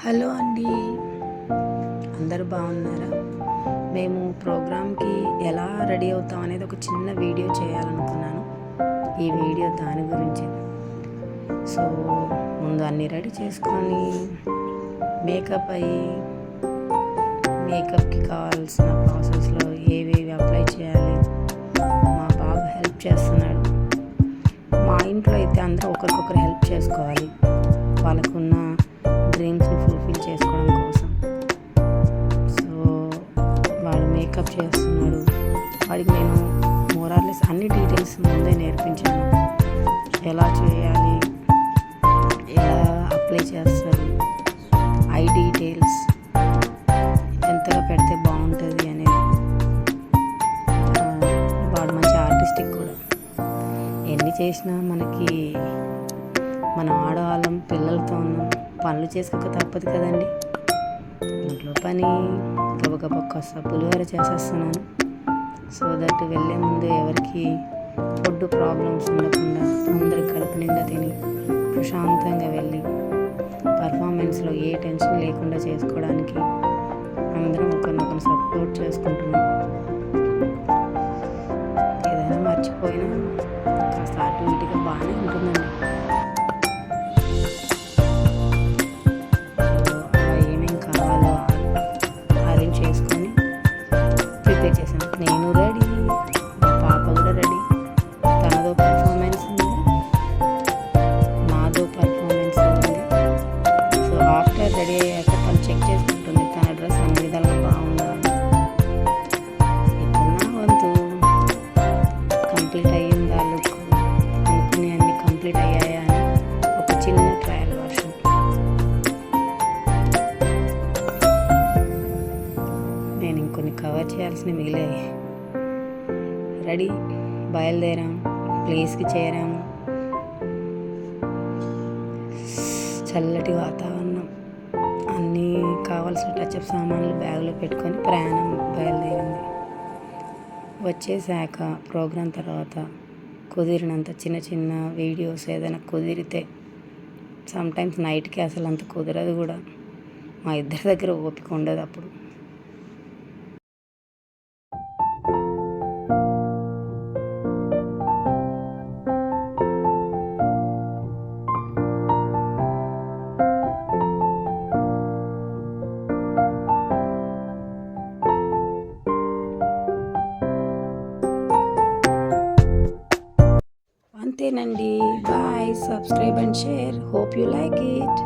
Hello అండి, అందరూ బాగున్నారా? మేము ప్రోగ్రామ్కి ఎలా రెడీ అవుతాం అనేది ఒక చిన్న వీడియో చేయాలనుకున్నాను. ఈ వీడియో దాని గురించి. సో ముందు అన్నీ రెడీ చేసుకొని మేకప్ అయ్యి మేకప్కి కావాల్సిన ప్రాసెస్లో ఏవేవి అప్లై చేయాలి మా బాబు హెల్ప్ చేస్తున్నాడు. మా ఇంట్లో అయితే అందరూ ఒకరికొకరు హెల్ప్ చేసుకోవాలి, వాళ్ళకున్న డ్రీమ్స్ని ఫుల్ఫిల్ చేసుకోవడం కోసం. సో వాడు మేకప్ చేస్తున్నాడు. వాడికి నేను మోరార్లెస్ అన్ని డీటెయిల్స్ ముందే నేర్పించాను. ఎలా చేయాలి, ఎలా అప్లై చేస్తారు, ఐ డీటెయిల్స్ ఎంతగా పెడితే బాగుంటుంది అనేది. వాడు మంచి ఆర్టిస్టిక్ కూడా. ఎన్ని చేసినా మనకి మన ఆడవాళ్ళం పిల్లలతో ఉన్నాం, పనులు చేసుకోక తప్పదు కదండి. ఇంట్లో పని గబగబ కాస్త పులిహోర చేసేస్తున్నాను. సో దట్ వెళ్ళే ముందు ఎవరికి ఫుడ్ ప్రాబ్లమ్స్ ఉండకుండా అందరి కడుపు నిండా తిని ప్రశాంతంగా వెళ్ళి పర్ఫార్మెన్స్లో ఏ టెన్షన్ లేకుండా చేసుకోవడానికి అందరం ఒకరినొకరు సపోర్ట్ చేసుకుంటున్నాం. ఏదైనా మర్చిపోయినా కాస్త అటు ఇటుగా బాగానే ఉంటుందండి. నేను రెడీ, మా పాప కూడా రెడీ. తనదో పర్ఫార్మెన్స్ ఉంది, నాదో పర్ఫార్మెన్స్ ఉంది. సో ఆఫ్టర్ రెడీ అయ్యాక తను చెక్ చేసుకుంటుంది తన డ్రెస్ అన్ని విధాలుగా బాగుందా అని. ఇప్పుడు నా వంతు కంప్లీట్ అయ్యిందా లుక్ అనుకుని అన్ని కంప్లీట్ అయ్యాయా అని ఒక చిన్న ట్రయల్ వర్షన్. నేను ఇంకొన్ని కవర్ చేయాల్సినవి మిగిలాయి. రెడీ, బయలుదేరాం, ప్లేస్కి చేరాము. చల్లటి వాతావరణం, అన్నీ కావాల్సిన టచ్అప్ సామాన్లు బ్యాగ్లో పెట్టుకొని ప్రయాణం బయలుదేరింది. వచ్చేసాక ప్రోగ్రాం తర్వాత కుదిరినంత చిన్న చిన్న వీడియోస్ ఏదైనా కుదిరితే, సమ్టైమ్స్ నైట్కి అసలు అంత కుదరదు కూడా. మా ఇద్దరి దగ్గర ఓపిక ఉండదు అప్పుడు. అంతేనండి. Bye. Subscribe and share. Hope you like it.